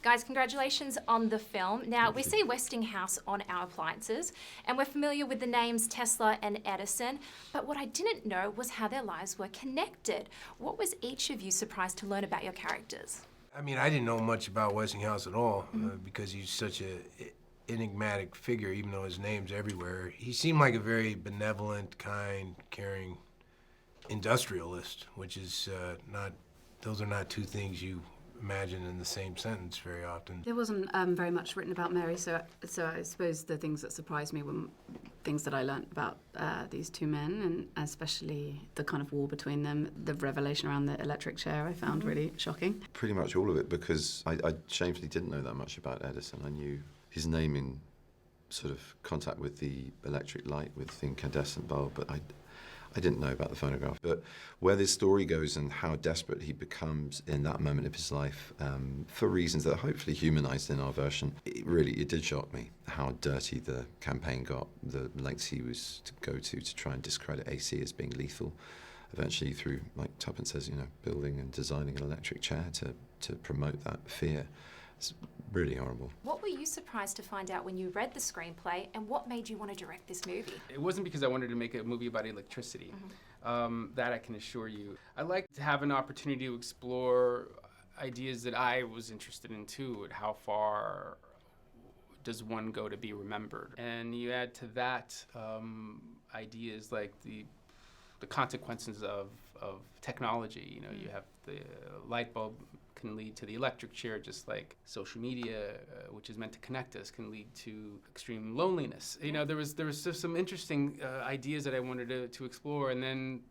Guys, congratulations on the film. Now, we see Westinghouse on our appliances, and we're familiar with the names Tesla and Edison, but what I didn't know was how their lives were connected. What was each of you surprised to learn about your characters? I mean, I didn't know much about Westinghouse at all because he's such a enigmatic figure, even though his name's everywhere. He seemed like a very benevolent, kind, caring industrialist, which is those are not two things you imagine in the same sentence very often. There wasn't very much written about Mary, so I suppose the things that surprised me were things that I learnt about these two men, and especially the kind of war between them. The revelation around the electric chair I found really shocking. Pretty much all of it, because I shamefully didn't know that much about Edison. I knew his name in sort of contact with the electric light, with the incandescent bulb, but I didn't know about the phonograph. But where this story goes and how desperate he becomes in that moment of his life, for reasons that are hopefully humanized in our version, it did shock me how dirty the campaign got, the lengths he was to go to try and discredit AC as being lethal. Eventually through, like Tuppence says, building and designing an electric chair to promote that fear. It's really horrible. What were you surprised to find out when you read the screenplay, and what made you want to direct this movie? It wasn't because I wanted to make a movie about electricity. That I can assure you. I like to have an opportunity to explore ideas that I was interested in too, and how far does one go to be remembered? And you add to that ideas like the consequences of technology. You have the light bulb can lead to the electric chair, just like social media, which is meant to connect us, can lead to extreme loneliness. There was just some interesting ideas that I wanted to explore, and then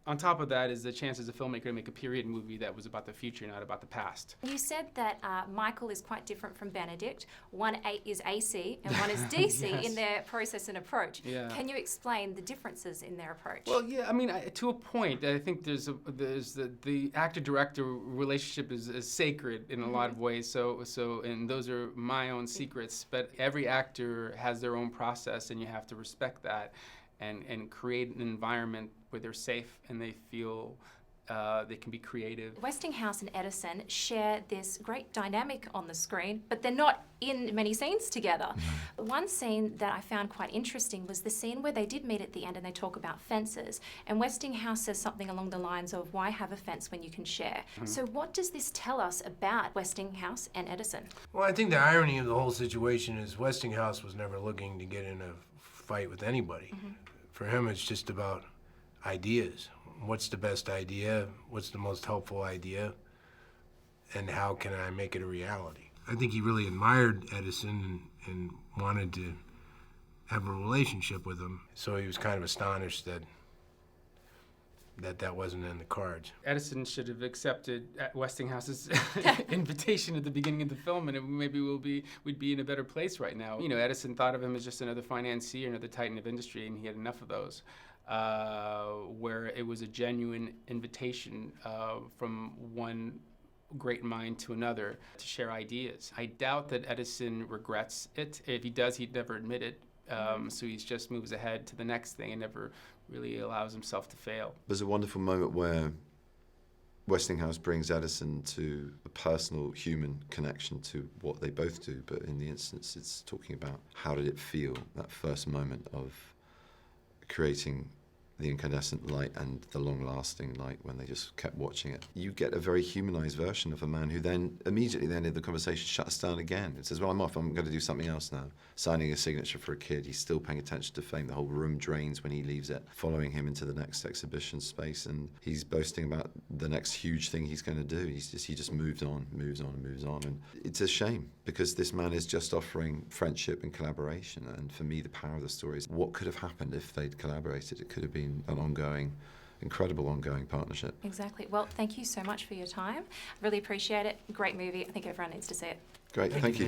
on top of that is the chance as a filmmaker to make a period movie that was about the future, not about the past. You said that Michael is quite different from Benedict. One is AC and one is DC Yes. in their process and approach. Yeah. Can you explain the differences in their approach? Well, yeah, I mean, to a point. I think there's the actor-director relationship is sacred in a lot of ways. So, and those are my own secrets. But every actor has their own process, and you have to respect that, and create an environment where they're safe and they feel they can be creative. Westinghouse and Edison share this great dynamic on the screen, but they're not in many scenes together. One scene that I found quite interesting was the scene where they did meet at the end and they talk about fences. And Westinghouse says something along the lines of, why have a fence when you can share? So what does this tell us about Westinghouse and Edison? Well, I think the irony of the whole situation is Westinghouse was never looking to get in a fight with anybody. For him, it's just about ideas. What's the best idea? What's the most helpful idea? And how can I make it a reality? I think he really admired Edison and wanted to have a relationship with him. So he was kind of astonished that wasn't in the cards. Edison should have accepted Westinghouse's invitation at the beginning of the film, and maybe we'd be in a better place right now. Edison thought of him as just another financier, another titan of industry, and he had enough of those. Where it was a genuine invitation from one great mind to another to share ideas. I doubt that Edison regrets it. If he does, he'd never admit it. So he just moves ahead to the next thing and never really allows himself to fail. There's a wonderful moment where Westinghouse brings Edison to a personal human connection to what they both do, but in the instance it's talking about how did it feel, that first moment of creating the incandescent light and the long-lasting light when they just kept watching it. You get a very humanized version of a man who then immediately at the end of the conversation shuts down again and says, well, I'm off, I'm going to do something else now. Signing a signature for a kid, he's still paying attention to fame. The whole room drains when he leaves it, following him into the next exhibition space, and he's boasting about the next huge thing he's going to do. He just moves on. And it's a shame because this man is just offering friendship and collaboration. And for me, the power of the story is what could have happened if they'd collaborated. It could have been an incredible ongoing partnership. Exactly. Well, thank you so much for your time. Really appreciate it. Great movie. I think everyone needs to see it. Great, thank you.